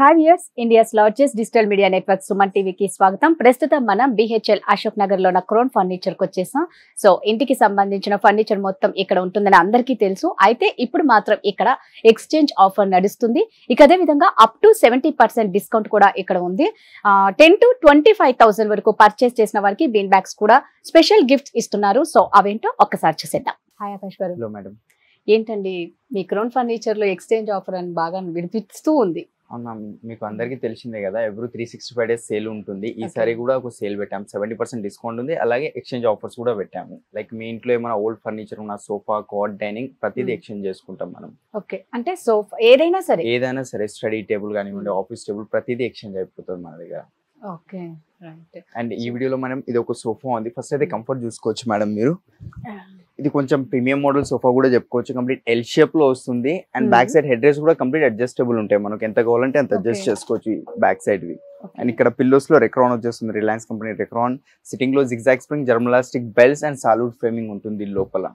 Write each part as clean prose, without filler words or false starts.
Hi viewers, India's largest digital media network Suman టీవీకి స్వాగతం. ప్రస్తుతం మనం బిహెచ్ఎల్ అశోక్ నగర్ లో ఉన్న క్రోన్ ఫర్నిచర్ కి వచ్చేసాం. సో ఇంటికి సంబంధించిన ఫర్నిచర్ మొత్తం ఇక్కడ ఉంటుందని అందరికీ తెలుసు. అయితే ఇప్పుడు మాత్రం ఇక్కడ ఎక్స్చేంజ్ ఆఫర్ నడుస్తుంది. ఇక అదే విధంగా అప్ టు 70% డిస్కౌంట్ కూడా ఇక్కడ ఉంది. 10 to 25,000 వరకు పర్చేస్ చేసిన వారికి బీన్ బ్యాగ్స్ కూడా స్పెషల్ గిఫ్ట్స్ ఇస్తున్నారు. సో అవేంటో ఒక్కసారి చూసేద్దాం. హాయ్ ఆకాష్ గారు. Hello madam. ఏంటండి మీ క్రోన్ ఫర్నిచర్ లో ఎక్స్చేంజ్ ఆఫర్ అని బాగా వినిపిస్తూ ఉంది. అవునా, మీకు అందరికీ తెలిసిందే కదా, ఎవ్రీ 365 డేస్ సేల్ ఉంటుంది. ఈసారి కూడా ఒక సేల్ పెట్టాము, 70% డిస్కౌంట్ ఉంది. అలాగే ఎక్స్చేంజ్ ఆఫర్స్ కూడా పెట్టాము. లైక్ మీ ఇంట్లో ఏమైనా ఓల్డ్ ఫర్నిచర్ ఉన్న సోఫా, కాట్, డైనింగ్ ప్రతిదీ ఎక్స్చేంజ్ చేసుకుంటాం మనం. ఓకే, అంటే సోఫా ఏదైనా సరే స్టడీ టేబుల్ కానివ్వండి, ఆఫీస్ టేబుల్ ప్రతిదీ ఎక్స్చేంజ్ అయిపోతుంది మన దగ్గర. Okay right. అండ్ ఈ వీడియోలో మనం ఇది ఒక సోఫా ఉంది. ఫస్ట్ అయితే కంఫర్ట్ చూసుకోవచ్చు మేడం మీరు. ఇది కొంచెం ప్రీమియం మోడల్ సోఫా కూడా చెప్పుకోవచ్చు. కంప్లీట్ ఎల్ షేప్ లో వస్తుంది. And back side head rest కూడా కంప్లీట్ అడ్జస్టబుల్ ఉంటాయి. మనకి ఎంత కావాలంటే అంత అడ్జస్ట్ చేసుకోవచ్చు బ్యాక్ సైడ్ వి. అండ్ ఇక్కడ పిల్లోస్ లో రెక్రాన్ వచ్చేస్తుంది, రిలయన్స్ కంపెనీ రెక్రాన్. సిట్టింగ్ లో zigzag spring, germalastic belts and solid framing ఉంటుంది లోపల.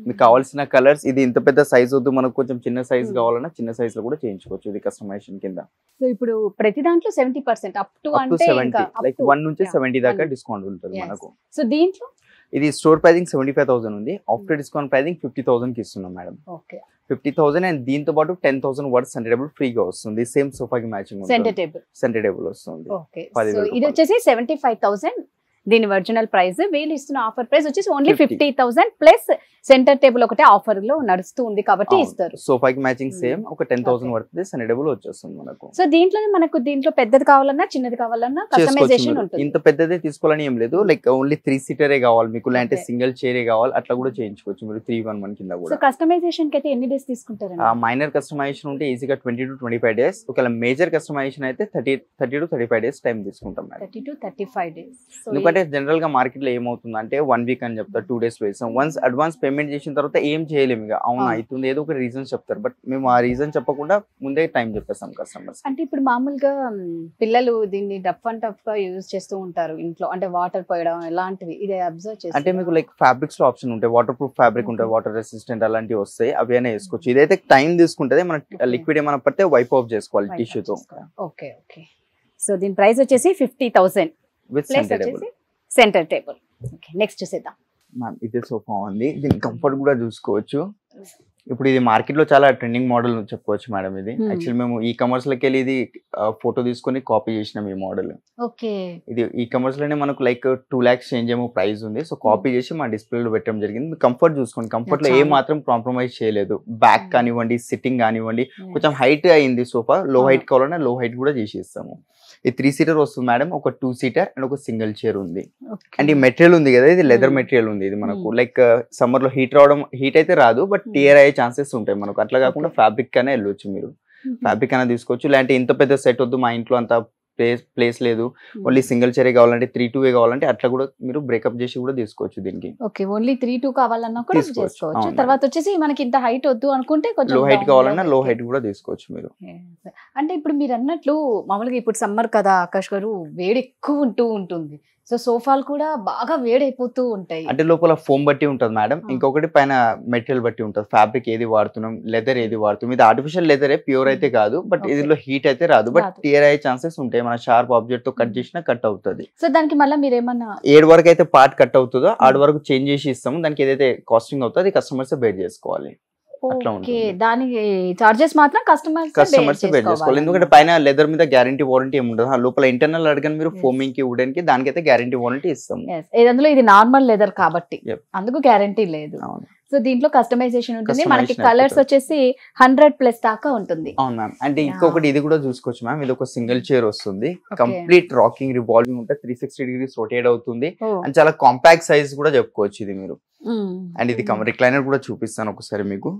మీకు కావాల్సిన కలర్స్, ఇది ఇంత పెద్ద సైజ్ వద్దు, మనకు కొంచెం చిన్న సైజ్ కావాలన్నా చిన్న సైజ్ లో కూడా చేయించుకోవచ్చు. ఇది కస్టమైజేషన్ కింద. సో ఇప్పుడు ప్రతి దాంట్లో 70% అప్ టు 70, లైక్ 1 నుంచి 70 దాకా డిస్కౌంట్ ఉంటుంది మనకు. సో దీంట్లో ఇది స్టోర్ ప్రైజింగ్ 75,000 ఉంది. ఆఫ్టర్ డిస్కౌంట్ ప్రైజింగ్ 50,000 కి ఇస్తున్నాం మేడం. ఓకే, 50,000 అండ్ దీంతో పాటు 10,000 వర్త్ సెంటర్ టేబుల్ ఫ్రీగా వస్తుంది. సేమ్ సోఫాకి మ్యాచింగ్ సెంటర్ టేబుల్ వస్తుంది. ఓకే, సో ఇది వచ్చేసి 75,000. దీని ఒరిజినల్ ప్రైస్, వీళ్ళు ఇస్తున్న ఆఫర్ ప్రైస్ వచ్చేసి ఓన్లీ 50,000 ప్లస్ సెంటర్ టేబుల్ ఒకటే ఆఫర్ లో నడుస్తూ ఉంది కాబట్టి ఇస్తారు. సోఫాకి మ్యాచింగ్ సేమ్ ఒక 10,000 వర్త్ సెంటర్ టేబుల్ వచ్చేస్తుంది మనకు. సో దీంట్లో పెద్దది కావాలన్నా చిన్నది కావాలన్నా కస్టమైజేషన్ ఉంటుంది. ఇంత పెద్దదే తీసుకోవాలని ఏం లేదు. లైక్ ఓన్లీ 3 సీటరే కావాలి మీకు, లేదంటే సింగిల్ చైరే కావాలి, అట్లా కూడా చేయించుకోవచ్చు మీరు. 311 కింద కూడా. సో కస్టమైజేషన్ కి అయితే ఎన్ని డేస్ తీసుకుంటారు? మైనర్ కస్టమైజేషన్ ఉంటే ఈజీగా 20 to 25 డేస్. ఒకవేళ మేజర్ కస్టమైజేషన్ అయితే 30 to 35 డేస్ టైం తీసుకుంటాం. 30 to 35 డేస్. ఎందుకంటే జనరల్ గా మార్కెట్ లో ఏమవుతుంది అంటే 1 వీక్ అని చెప్తారు, 2 days లో ఇస్తాం. వన్స్ అడ్వాన్స్ పేమెంట్ చేసిన తర్వాత ఏం చేయలేము. ఇక అవునా అవుతుంది ఏదో ఒక రీజన్ చెప్తారు, బట్ మేము ఆ రీజన్ చెప్పకుండా ముందే టైం చెప్పేస్తాం కస్టమర్స్. అంటే ఇప్పుడు మామూలుగా పిల్లలు దీన్ని టఫ్ గా యూజ్ చేస్తూ ఉంటారు ఇంట్లో, అంటే వాటర్ పోయడం ఇలాంటివి. ఇది అబ్జర్వ్ చేసి అంటే మీకు లైక్ ఫ్యాబ్రిక్స్ లో ఆప్షన్ ఉంటాయి, వాటర్ ప్రూఫ్ ఫ్యాబ్రిక్ ఉంటాయి, వాటర్ రెసిస్టెంట్ అలాంటివి వస్తాయి, అవి అయినా వేసుకోవచ్చు. ఇదైతే టైం తీసుకుంటది, మన లిక్విడ్ ఏమైనా పడితే వైప్ ఆఫ్ చేసుకోవాలి టిష్యూతో. Okay okay. సో దీని ప్రైస్ వచ్చేసి 50,000 with center table. Okay, next చూసేద్దాం. ఇదే సోఫా ఉంది. దీని కంఫర్ట్ కూడా చూసుకోవచ్చు. ఇప్పుడు ఇది మార్కెట్ లో చాలా ట్రెండింగ్ మోడల్ చెప్పుకోవచ్చు మేడం. ఇది యాక్చువల్లీ మేము ఈ కామర్స్ లోకి వెళ్ళి ఇది ఫోటో తీసుకొని కాపీ చేసినాం ఈ మోడల్. ఓకే, ఇది ఈ కామర్స్ లోనే మనకు లైక్ 2 lakhs చేంజ్ ఏమో ప్రైస్ ఉంది. సో కాపీ చేసి మా డిస్ప్లే లో పెట్టడం జరిగింది. కంఫర్ట్ చూసుకోండి, కంఫర్ట్ లో ఏ మాత్రం కాంప్రమైజ్ చేయలేదు. బ్యాక్ కానివ్వండి, సిట్టింగ్ కానివ్వండి. కొంచెం హైట్ అయింది సోఫా, లో హైట్ కావాలన్నా లో హైట్ కూడా చేసి ఇస్తాము. ఇది 3 seater వస్తుంది మేడం, ఒక 2 seater అండ్ ఒక సింగిల్ చైర్ ఉంది. అండ్ ఈ మెటీరియల్ ఉంది కదా, ఇది లెదర్ మెటీరియల్ ఉంది. ఇది మనకు లైక్ సమ్మర్ లో హీట్ అయితే రాదు, బట్ టియర్ అయ్యే ఛాన్సెస్ ఉంటాయి మనకు. అట్లా కాకుండా ఫ్యాబ్రిక్ అనే వెళ్ళొచ్చు మీరు, ఫ్యాబ్రిక్ అయినా తీసుకోవచ్చు. లేదంటే ఇంత పెద్ద సెట్ వద్దు, మా ఇంట్లో అంత ప్లేస్ లేదు, ఓన్లీ సింగిల్ చైర్ కావాలంటే 3-2 కావాలంటే అట్లా కూడా మీరు బ్రేకప్ చేసి కూడా తీసుకోవచ్చు దీనికి. ఓకే, ఓన్లీ 3-2 కావాలన్నా కూడా తీసుకోవచ్చు. తర్వాత వచ్చేసి మనకి ఇంత హైట్ వద్దు అనుకుంటే కొంచెం లో హైట్ కావాలన్నా లో హైట్ కూడా తీసుకోవచ్చు మీరు. అంటే ఇప్పుడు మీరు అన్నట్లు మామూలుగా ఇప్పుడు సమ్మర్ కదా ఆకాష్ గారు, వేడి ఎక్కువ ఉంటుంది. సో సోఫాలు కూడా బాగా వేడైపోతూ ఉంటాయి. అంటే లోపల ఫోమ్ బట్టి ఉంటుంది మేడం, ఇంకొకటి పైన మెటీరియల్ బట్టి ఉంటుంది. ఫ్యాబ్రిక్ ఏది వాడుతున్నాం, లెదర్ ఏది వాడుతున్నాం. ఇది ఆర్టిఫిషియల్ లెదరే, ప్యూర్ అయితే కాదు, బట్ ఇదిలో హీట్ అయితే రాదు, బట్ టియర్ అయ్యే ఛాన్సెస్ ఉంటాయి. మన షార్ప్ ఆబ్జెక్ట్ తో కట్ చేసినా కట్ అవుతుంది. సో దానికి మళ్ళీ మీరు ఏమన్నా 7 వరకు అయితే పార్ట్ కట్ అవుతుందో 6 వరకు చేంజ్ చేసి ఇస్తాము. దానికి ఏదైతే కాస్టింగ్ అవుతుందో అది కస్టమర్స్ బేర్ చేసుకోవాలి. దానికి చార్జెస్ మాత్రం కస్టమర్స్ పే చేసుకోవాలి. ఎందుకంటే పైన లెదర్ మీద గ్యారంటీ వారంటీ ఏమి ఉండదు. లోపల ఇంటర్నల్ అడగని మీరు ఫోమింగ్ కి వుడెన్ కి దానికైతే గ్యారంటీ వారంటీ ఇస్తాము. అందులో ఇది నార్మల్ లెదర్ కాబట్టి అందుకు గ్యారంటీ లేదు. సో దీంట్లో కస్టమైజేషన్ ఉంటుంది. మనకి కలర్స్ వచ్చేసి 100+ దాకా ఉంటుంది. అవును మ్యామ్. అంటే ఇంకొకటి ఇది కూడా చూసుకోవచ్చు మ్యామ్. ఇది ఒక సింగిల్ చైర్ వస్తుంది, కంప్లీట్ రాకింగ్ రివాల్వింగ్ ఉంటుంది, 360 degrees రొటేట్ అవుతుంది. అండ్ చాలా కాంపాక్ట్ సైజ్ కూడా చెప్పుకోవచ్చు ఇది మీరు. అండ్ ఇది రిక్లైనర్ కూడా చూపిస్తాను ఒకసారి మీకు.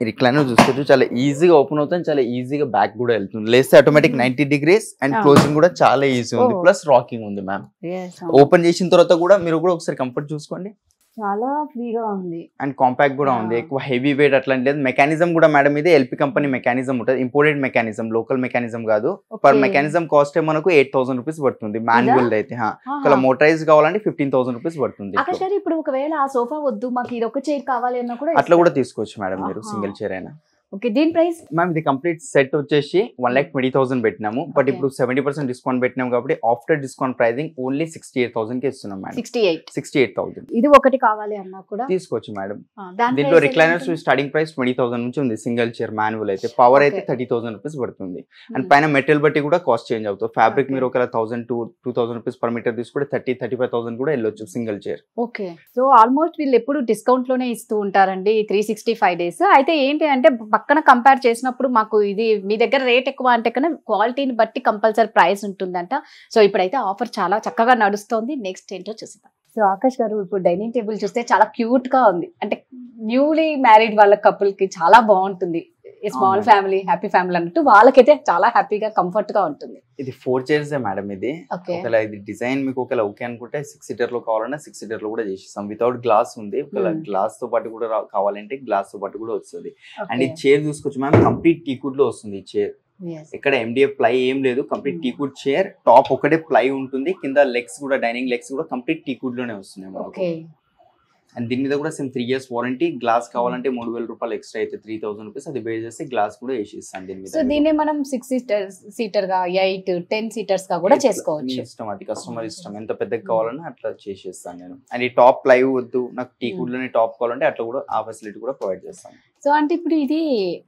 ఈ రిక్లైనర్ చూసుకోవచ్చు, చాలా ఈజీగా ఓపెన్ అవుతుంది, చాలా ఈజీగా బ్యాక్ కూడా వెళ్తుంది. లేస్తే ఆటోమేటిక్ 90 degrees అండ్ క్లోజింగ్ కూడా చాలా ఈజీ ఉంది, ప్లస్ రాకింగ్ ఉంది మ్యామ్. ఓపెన్ చేసిన తర్వాత కూడా మీరు కూడా ఒకసారి కంఫర్ట్ చూసుకోండి, చాలా ఫ్రీగా ఉంది అండ్ కాంపాక్ట్ కూడా ఉంది. ఎక్కువ హెవీ వెయిట్ అట్లాంటి లేదు. మెకానిజం కూడా మేడం ఇది ఎల్పి కంపెనీ మెకానిజం ఉంటుంది, ఇంపోర్టెడ్ మెకానిజం, లోకల్ మెకానిజం కాదు. పర్ మెకానిజం కాస్ట్ మనకు 8,000 రూపీస్ పడుతుంది మాన్యువల్ అయితే. ఒకవేళ మోటరైజ్ కావాలంటే 15,000 రూపీస్ పడుతుంది. ఇప్పుడు ఒకవేళ ఆ సోఫా వద్దు, మాకు ఇది ఒక చైర్ కావాలి అన్నా కూడా అట్లా కూడా తీసుకోవచ్చు మేడం మీరు, సింగిల్ చైర్ అయినా. ఓకే, దీని ప్రైస్ మ్యామ్ ఇది కంప్లీట్ సెట్ వచ్చేసి 1,20,000 పెట్టినాము. బట్ ఇప్పుడు 70% డిస్కౌంట్ పెట్టినాం కాబట్టి ఆఫ్టర్ డిస్కౌంట్ ప్రైజింగ్ ఓన్లీ 68,000 కి ఇస్తున్నాం మేడం. 68,000 ఇది ఒకటి కావాలి అన్నా కూడా తీసుకోవచ్చు మేడం. దీంట్లో రిక్లైనర్స్ స్టార్టింగ్ ప్రైస్ 20,000 నుంచి ఉంది. సింగిల్ చైర్ మాన్యువల్ అయితే, పవర్ అయితే 30,000 రూపీస్ పడుతుంది. అండ్ పైన మెటీరియల్ బట్టి కూడా కాస్ట్ చేంజ్ అవుతుంది. ఫ్యాబ్రిక్ మీరు ఒకవేళ 1,000 రూపీస్ పర్ మీటర్ తీసుకుంటే 30,000-35,000 కూడా వెళ్ళొచ్చు single chair. Okay, so almost వీళ్ళు ఎప్పుడు డిస్కౌంట్ లోనే ఇస్తూ ఉంటారండి 365 డేస్. అయితే ఏంటి అంటే పక్కన కంపేర్ చేసినప్పుడు మాకు ఇది మీ దగ్గర రేట్ ఎక్కువ అంటే కన్నా క్వాలిటీని బట్టి కంపల్సరీ ప్రైస్ ఉంటుందంట. సో ఇప్పుడైతే ఆఫర్ చాలా చక్కగా నడుస్తోంది. నెక్స్ట్ ఏంటో చూద్దాం. సో ఆకాష్ గారు, ఇప్పుడు డైనింగ్ టేబుల్ చూస్తే చాలా క్యూట్ గా ఉంది. అంటే న్యూలీ మ్యారీడ్ వాళ్ళ కపుల్ కి చాలా బాగుంటుంది. స్మాల్ ఫ్యామిలీ హ్యాపీ ఫ్యామిలీ అన్నట్టు వాళ్ళకైతే చాలా హ్యాపీగా కంఫర్ట్ గా ఉంటుంది. ఇది 4 చైర్స్ మేడం. ఇది ఒకవేళ ఇది డిజైన్ మీకు ఒకవేళ ఓకే అనుకుంటే 6 సీటర్ లో కావాలన్నా 6 సీటర్ లో కూడా చేసిస్తాం. వితౌట్ గ్లాస్ ఉంది. ఒకవేళ గ్లాస్ తో పాటు కూడా కావాలంటే గ్లాస్ తో పాటు కూడా వస్తుంది. అండ్ ఈ చైర్ చూసుకోవచ్చు మ్యామ్, కంప్లీట్ టీకుడ్ లో వస్తుంది ఈ చైర్. ఇక్కడ MDF ప్లై ఏం లేదు, కంప్లీట్ టీకుడ్ చైర్. టాప్ ఒకటే ప్లై ఉంటుంది, కింద లెగ్స్ కూడా డైనింగ్ లెగ్స్ కూడా కంప్లీట్ టీకుడ్ లోనే వస్తున్నాయి మనకు. అండ్ దీని మీద కూడా సేమ్ 3 years వారంటీ. గ్లాస్ కావాలంటే 3,000 రూపాయలు ఎక్స్ట్రా అయితే 3,000 రూపీస్ అది బేస్ చేసి గ్లాస్ కూడా వేసి ఇస్తాను దీని మీద. సో దీన్ని మనం 6 సీటర్ గా 8, 10 సీటర్స్ గా కూడా చేసుకోవచ్చు. ఇష్టం, అది కస్టమర్ ఇష్టం. ఎంత పెద్దగా కావాలన్నా అట్లా చేసేస్తాను నేను. అండ్ ఈ టాప్ ప్లై వద్దు నాకు టీకుడ్ లోనే టాప్ కావాలంటే అట్లా కూడా ఆ ఫెసిలిటీ కూడా ప్రొవైడ్ చేస్తాను. సో అంటే ఇప్పుడు ఇది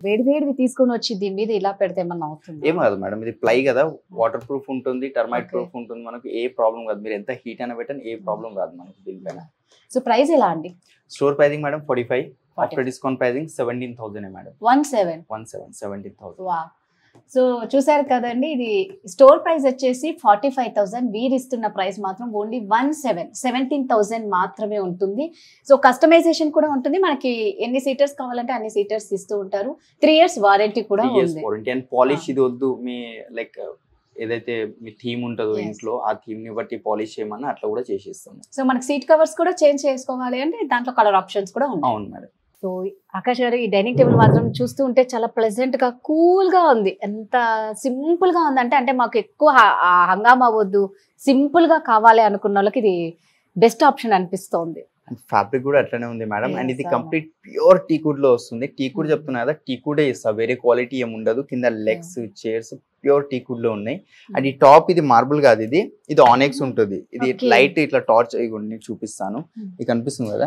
వేడివేడివి తీసుకొని వచ్చి దీని మీద ఇలా పెడితే ఏమన్నా అవుతుంది? ఏం కాదు మేడం, ఇది ప్లై కదా, వాటర్ ప్రూఫ్ ఉంటుంది, టర్మైట్ ప్రూఫ్ ఉంటుంది. మనకు ఏ ప్రాబ్లం కాదు. మీరు ఎంత హీట్ అయినా పెట్టండి, ఏ ప్రాబ్లం రాదు మనకు దీనిపైన. సో ప్రైస్ ఎలా అండి? Store pricing madam 45, after discount pricing 17,000 madam. 17,000. Wow. So చూసారు కదండి, ఇది స్టోర్ ప్రైస్ వచ్చేసి 45,000. వీరు ఇస్తున్న ప్రైస్ మాత్రం ఓన్లీ 17,000 మాత్రమే ఉంటుంది. సో కస్టమైజేషన్ కూడా ఉంటుంది. మనకి ఎన్ని సీటర్స్ కావాలంటే అన్ని సీటర్స్ ఇస్తూ ఉంటారు. 3 years వారంటీ కూడా ఉంది. అండ్ పాలిష్ ఇది వద్దు, మీ లైక్ ఏదైతే మీ థీమ్ ఉంటుందో ఇంట్లో ఆ థీమ్ ని బట్టి పాలిష్ చేయమన్నా అట్లా కూడా చేసిస్తాము. సో మనకి సీట్ కవర్స్ కూడా చేంజ్ చేసుకోవాలి అంటే దాంట్లో కలర్ ఆప్షన్స్ కూడా ఉన్నాయి. అవును మేడం. సో ఆకాష్ గారు, ఈ డైనింగ్ టేబుల్ మాత్రం చూస్తూ ఉంటే చాలా ప్లెజెంట్ గా కూల్ గా ఉంది. ఎంత సింపుల్ గా ఉంది అంటే మాకు ఎక్కువ హంగామా వద్దు, సింపుల్ గా కావాలి అనుకున్న వాళ్ళకి ఇది బెస్ట్ ఆప్షన్ అనిపిస్తోంది. ఫ్యాబ్రిక్ కూడా అట్లనే ఉంది మేడం. అండ్ ఇది కంప్లీట్ ప్యూర్ టీకుడ్ లో వస్తుంది. టీకుడ్ చెప్తున్నా కదా, టీకుడే ఇస్తా, వేరే క్వాలిటీ ఏమి ఉండదు. కింద లెగ్స్ చైర్స్ ప్యూర్ టీకుడ్ లో ఉన్నాయి. అండ్ ఈ టాప్ ఇది మార్బుల్ కాదు, ఇది ఆనెక్స్ ఉంటుంది. ఇది లైట్ ఇట్లా టార్చ్ చూపిస్తాను, ఇది కనిపిస్తుంది కదా,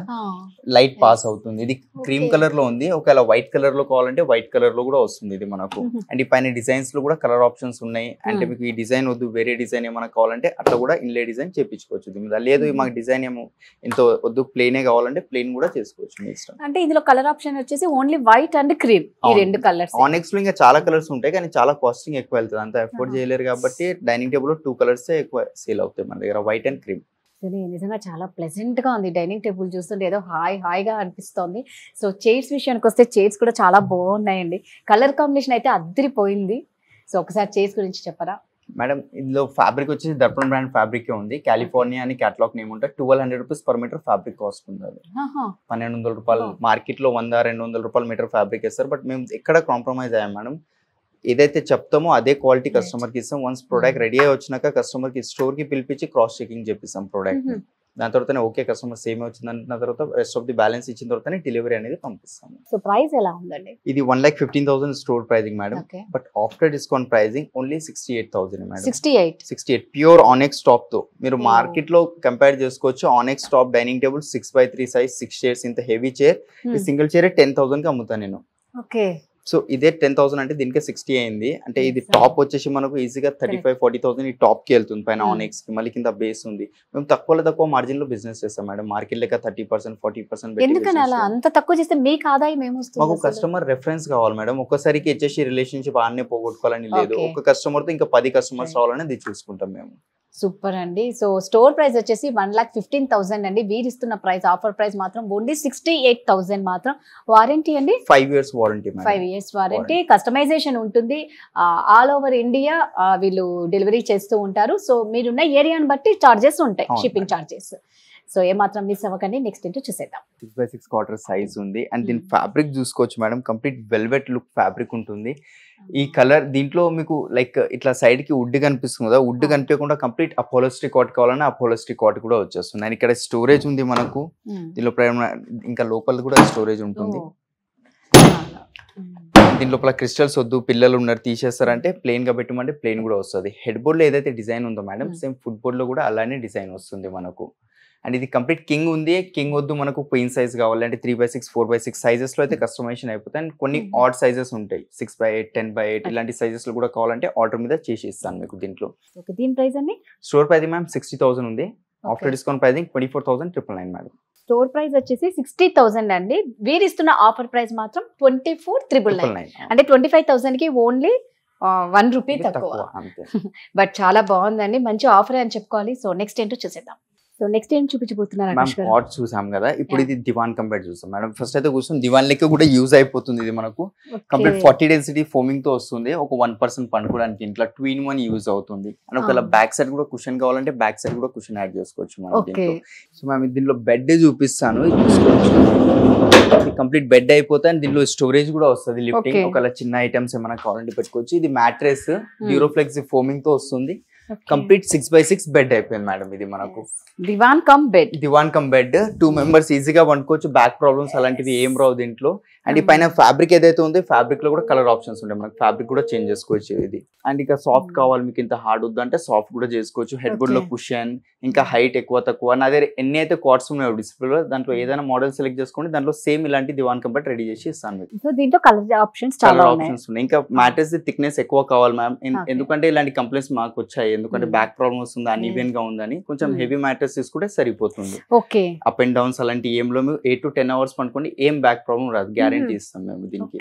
లైట్ పాస్ అవుతుంది. ఇది క్రీమ్ కలర్ లో ఉంది. ఒకవేళ వైట్ కలర్ లో కావాలంటే వైట్ కలర్ లో కూడా వస్తుంది ఇది మనకు. అండ్ ఈ పైన డిజైన్స్ లో కూడా కలర్ ఆప్షన్స్ ఉన్నాయి. అంటే మీకు ఈ డిజైన్ వద్దు, వేరే డిజైన్ ఏమైనా కావాలంటే అట్లా కూడా ఇన్లే డిజైన్ చేపించుకోవచ్చు దీని మీద. లేదు మాకు డిజైన్ ఏమో ఎంతో వద్దు, ప్లెయినే కావాలంటే ప్లెయిన్ కూడా చేసుకోవచ్చు మీ ఇష్టం. అంటే ఇందులో కలర్ ఆప్షన్ వచ్చేసి ఓన్లీ వైట్ అండ్ క్రీమ్, ఈ రెండు కలర్స్. ఆనెక్స్ లో ఇంకా చాలా కలర్స్ ఉంటాయి కానీ చాలా కాస్టింగ్ ఎక్కువ వెళ్తుంది, అంత ఎఫోర్డ్ చేయలేరు కాబట్టి డైనింగ్ టేబుల్ లో 2 కలర్స్ ఎక్కువ సేల్ అవుతాయి మన దగ్గర, వైట్ అండ్ క్రీమ్. నిజంగా చాలా ప్లెజెంట్ గా ఉంది డైనింగ్ టేబుల్ చూస్తుంటే, ఏదో హాయిగా అనిపిస్తోంది. సో చైర్స్ విషయానికి వస్తే చైర్స్ కూడా చాలా బాగున్నాయండి. కలర్ కాంబినేషన్ అయితే అద్దరిపోయింది. సో ఒకసారి చైర్స్ గురించి చెప్పరా మేడం? ఇందులో ఫ్యాబ్రిక్ వచ్చేసి దర్పణ్ బ్రాండ్ ఫ్యాబ్రిక్ ఉంది. కాలిఫోర్నియా అని క్యాటలాగ్ నేమ్ ఉంటే 1,200 rupees per metre fabric cost ఉంది. 1,200 రూపాయలు. మార్కెట్ లో 100-200 రూపాయలు మీటర్ ఫ్యాబ్రిక్ ఇస్తారు. బట్ మేము ఎక్కడ కాంప్రమైజ్ అయ్యాం మేడం. ఏదైతే చెప్తామో అదే క్వాలిటీ కస్టమర్ కి ఇస్తాం. వన్స్ ప్రోడక్ట్ రెడీ అయ్యి వచ్చినాక కస్టమర్ కి స్టోర్ కి పిలిపించి క్రాస్ చెకింగ్ చేపిస్తాం ప్రోడక్ట్. దాని తర్వాత ఓకే కస్టమర్ సేమ్ వచ్చింది అంటున్న తర్వాత రెస్ట్ ఆఫ్ ది బ్యాలెన్స్ ఇచ్చిన తర్వాత డెలివరీ అనేది పంపిస్తాం. సో ప్రైస్ ఎలా ఉందండి? ఇది 1,15,000 store pricing madam. But after discount pricing only 68,000 madam. 68 pure onyx top తో. మీరు మార్కెట్ లో కంపేర్ చేసుకోవచ్చు. Onyx top dining table 6x3 size, 6 chairs, ఇంత హెవీ చైర్. ఈ సింగిల్ చైర్ 10,000 కి అమ్ముతాను నేను. ఓకే. సో ఇదే 10,000 అంటే దీనికి 60 అయింది. అంటే ఇది టాప్ వచ్చేసి మనకు ఈజీగా 35-40,000 ఈ టాప్ కి వెళ్తుంది పైన ఆనెక్స్ కి. మళ్ళీ కింద బేస్ ఉంది. మేము తక్కువ మార్జిన్ లో బిజినెస్ చేస్తాం మేడం. మార్కెట్ లెక్క 30%-40%. ఎందుకని అలా అంత తక్కువ చేస్తే మీకు ఆదాయం ఏమొస్తుంది? మాకు కస్టమర్ రెఫరెన్స్ కావాలి మేడం. ఒక్కసారికి ఇచ్చేసి రిలేషన్షిప్ ఆన్నే పోగొట్టుకోవాలని లేదు. ఒక కస్టమర్ తో ఇంకా 10 కస్టమర్స్ రావాలని అది చూసుకుంటాం మేము. సూపర్ అండి. సో స్టోర్ ప్రైస్ వచ్చేసి 1,15,000 అండి. వీరు ఇస్తున్న ప్రైస్ ఆఫర్ ప్రైస్ మాత్రం ఓన్లీ 68,000 మాత్రం. వారంటీ అండి 5 years warranty. 5 years warranty. Customisation ఉంటుంది. ఆల్ ఓవర్ ఇండియా వీళ్ళు డెలివరీ చేస్తూ ఉంటారు. సో మీరున్న ఏరియాని బట్టి చార్జెస్ ఉంటాయి, షిప్పింగ్ చార్జెస్. సో ఏమాత్రం మిస్ అవ్వకండి. నెక్స్ట్ ఏంటో చూసేద్దాం. 6x6 క్వార్టర్ సైజ్ ఉంది. అండ్ దీని ఫ్యాబ్రిక్ చూసుకోవచ్చు madam. Complete velvet look fabric ఉంటుంది. ఈ కలర్ దీంట్లో మీకు లైక్ ఇట్లా సైడ్ కి వుడ్ కనిపిస్తుంది కదా, వుడ్ కనిపించకుండా కంప్లీట్ అపోలోస్టిక్ కాట్ కావాలన్నా అపోలోస్టిక్ కాట్ కూడా వచ్చేస్తుంది. అండ్ ఇక్కడ స్టోరేజ్ ఉంది మనకు. దీనిలో ఇంకా లోపల కూడా స్టోరేజ్ ఉంటుంది. దీని లోపల క్రిస్టల్స్ వద్దు, పిల్లలు ఉన్నారు తీసేస్తారంటే ప్లెయిన్ గా పెట్టమంటే ప్లెయిన్ కూడా వస్తుంది. హెడ్ బోర్డ్ లో ఏదైతే డిజైన్ ఉందో మేడం సేమ్ ఫుట్ బోర్డ్ లో కూడా అలానే డిజైన్ వస్తుంది మనకు. అండ్ ఇది కంప్లీట్ కింగ్ ఉంది. కింగ్ వద్దు మనకు క్వీన్ సైజ్ కావాలంటే 3x6 4x6 సైజెస్ లో అయితే కస్టమైజేషన్ అయిపోతాయి. అండ్ కొన్ని ఆడ్ సైజెస్ ఉంటాయి 6x8 10x8 ఇలాంటి సైజెస్ లో కూడా కావాలంటే ఆర్డర్ మీద చేసి ఇస్తాను మీకు. దీంట్లో దీని ప్రైస్ అండి స్టోర్ ప్రైస్ మ్యామ్ 60,000 ఉంది. After discount pricing 24,999 madam. Store price వచ్చేసి 60,000 అండి. వీరు ఇస్తున్న ఆఫర్ ప్రైస్ మాత్రం 24,999. అంటే 25,000 కి ఓన్లీ 1 రూపీ తక్కువ. బట్ చాలా బాగుందండి, మంచి ఆఫర్ అని చెప్పుకోవాలి. సో నెక్స్ట్ ఏంటో చూసేద్దాం. సో నెక్స్ట్ ఏం చూపించబోతున్నారు? కాట్ చూసాం కదా, ఇప్పుడు ఇది దివాన్ కంపేర్ చూస్తాం మేడం. ఫస్ట్ అయితే కూర్చొని దివాన్ లెక్క కూడా యూజ్ అయిపోతుంది. ఇది మనకు కంప్లీట్ 40 డెన్సిటీ ఫోమింగ్ తో వస్తుంది. ఒక 1% పండుకోవడానికి ఇంట్లో 2-in-1 యూజ్ అవుతుంది. అండ్ ఒకవేళ బ్యాక్ సైడ్ కూడా కుషన్ కావాలంటే బ్యాక్ సైడ్ కూడా కుషన్ యాడ్ చేసుకోవచ్చు మనం దీంట్లో. సో మేము దీనిలో బెడ్ చూపిస్తాను, కంప్లీట్ బెడ్ అయిపోతే అండ్ దీనిలో స్టోరేజ్ కూడా వస్తుంది. లిఫ్టింగ్ ఒకవేళ చిన్న ఐటమ్స్ ఏమైనా కావాలంటే పెట్టుకోవచ్చు. ఇది మ్యాట్రెస్ డ్యూరోఫ్లెక్స్ ఫోమింగ్ తో వస్తుంది. కంప్లీట్ 6x6 బెడ్ అయిపోయింది మేడం. ఇది మనకు దివాన్ కమ్ బెడ్ 2 మెంబర్స్ ఈజీగా వండుకోవచ్చు. బ్యాక్ ప్రాబ్లమ్స్ అలాంటివి ఏం రావు దీంట్లో. అండ్ ఈ పైన ఫ్యాబ్రిక్ ఏదైతే ఉందో ఫ్యాబ్రిక్ లో కూడా కలర్ ఆప్షన్స్ ఉంటాయి. మనకు ఫ్యాబ్రిక్ కూడా చేంజ్ చేసుకోవచ్చు ఇది. అండ్ ఇంకా సాఫ్ట్ కావాలి మీకు, ఇంత హార్డ్ వద్దు అంటే సాఫ్ట్ కూడా చేసుకోవచ్చు. హెడ్ బోర్డ్ లో కుషన్, ఇంకా హైట్ ఎక్కువ తక్కువ నా దగ్గర ఎన్ని అయితే కార్డ్స్ ఉన్నాయో డిస్ప్లేలో దాంట్లో ఏదైనా మోడల్ సెలెక్ట్ చేసుకోండి. దాంట్లో సేమ్ ఇలాంటి దివాన్ కమ్ బెడ్ రెడీ చేసి ఇస్తాను మీకు. సో దీంట్లో కలర్ ఆప్షన్స్ ఉన్నాయి. ఇంకా మ్యాట్రెస్ థిక్నెస్ ఎక్కువ కావాలి మ్యామ్, ఎందుకంటే ఇలాంటి కంప్లైంట్స్ మాకు వచ్చాయి. ఎందుకంటే బ్యాక్ ప్రాబ్లమ్ వస్తుంది, అన్ఈవెన్ గా ఉందని కొంచెం హెవీ మ్యాట్రెస్ తీసుకుంటే సరిపోతుంది. అప్ అండ్ డౌన్స్ అలాంటి ఏం లో 8 to 10 hours పనుకోండి, ఏం బ్యాక్ ప్రాబ్లమ్ రాదు, గ్యారెంటీ ఇస్తాం మేము దీనికి.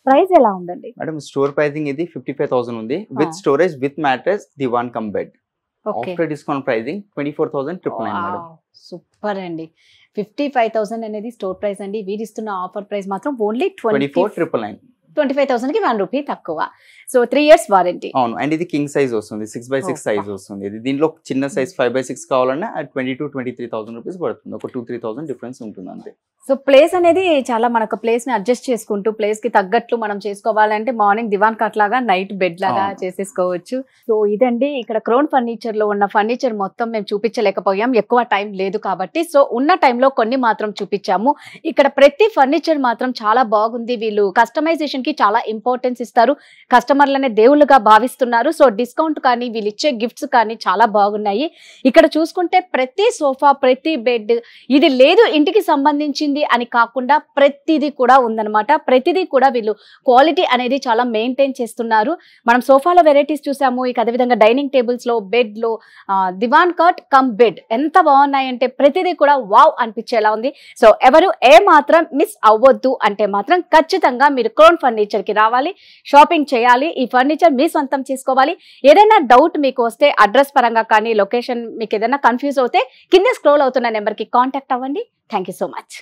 ప్రైస్ ఎలా ఉందండి మేడం? స్టోర్ ప్రైసింగ్ ఇది 55,000 ఉంది. With storage with mattress Diwan cum bed. After discount pricing 24,999 madam. Super అండి. 55,000 అనేది స్టోర్ ప్రైస్ అండి. వీరు ఇస్తున్న ఆఫర్ ప్రైస్ మాత్రం ఓన్లీ 24,999. 25,000 కి 1 రూపీ తక్కువ. So 3 years warranty. అవును. అండ్ ఇది కింగ్ సైజ్ వస్తుంది, 6x6 సైజ్ వస్తుంది. ఇది దీంట్లో చిన్న సైజ్ 5x6 కావాలన్నా 22,000-23,000 రూపీస్ పడుతుంది. ఒక 2,000-3,000 డిఫరెన్స్ ఉంటుంది అంతే. సో ప్లేస్ అనేది చాలా మనకు ప్లేస్ ని అడ్జస్ట్ చేసుకుంటూ ప్లేస్ కి తగ్గట్లు మనం చేసుకోవాలంటే మార్నింగ్ దివాన్ కాట్ లాగా, నైట్ బెడ్ లాగా చేసేసుకోవచ్చు. సో ఇదండి ఇక్కడ క్రౌన్ ఫర్నిచర్ లో ఉన్న ఫర్నిచర్ మొత్తం మేము చూపించలేకపోయాం, ఎక్కువ టైం లేదు కాబట్టి. సో ఉన్న టైంలో కొన్ని మాత్రం చూపించాము. ఇక్కడ ప్రతి ఫర్నిచర్ మాత్రం చాలా బాగుంది. వీళ్ళు కస్టమైజేషన్ కి చాలా ఇంపార్టెన్స్ ఇస్తారు. కస్టమర్లనే దేవుళ్ళుగా భావిస్తున్నారు. సో డిస్కౌంట్ కానీ వీళ్ళు ఇచ్చే గిఫ్ట్స్ కానీ చాలా బాగున్నాయి. ఇక్కడ చూసుకుంటే ప్రతి సోఫా, ప్రతి బెడ్, ఇది లేదు ఇంటికి సంబంధించింది అని కాకుండా ప్రతిదీ కూడా ఉందన్నమాట. ప్రతిదీ కూడా వీళ్ళు క్వాలిటీ అనేది చాలా మెయింటైన్ చేస్తున్నారు. మనం సోఫాలో వెరైటీస్ చూసాము. ఇక అదేవిధంగా డైనింగ్ టేబుల్స్ లో, బెడ్ లో దివాన్ కాట్ కమ్ బెడ్ ఎంత బాగున్నాయంటే ప్రతిదీ కూడా వావ్ అనిపించేలా ఉంది. సో ఎవరు ఏ మాత్రం మిస్ అవ్వద్దు అంటే మాత్రం ఖచ్చితంగా మీరు క్రౌన్ ఫర్నిచర్ కి రావాలి, షాపింగ్ చేయాలి, ఈ ఫర్నిచర్ మీ సొంతం చేసుకోవాలి. ఏదైనా డౌట్ మీకు వస్తే అడ్రస్ పరంగా కానీ, లొకేషన్ మీకు ఏదైనా కన్ఫ్యూజ్ అవుతే కింద స్క్రోల్ అవుతున్న నెంబర్ కి కాంటాక్ట్ అవ్వండి. Thank you so much.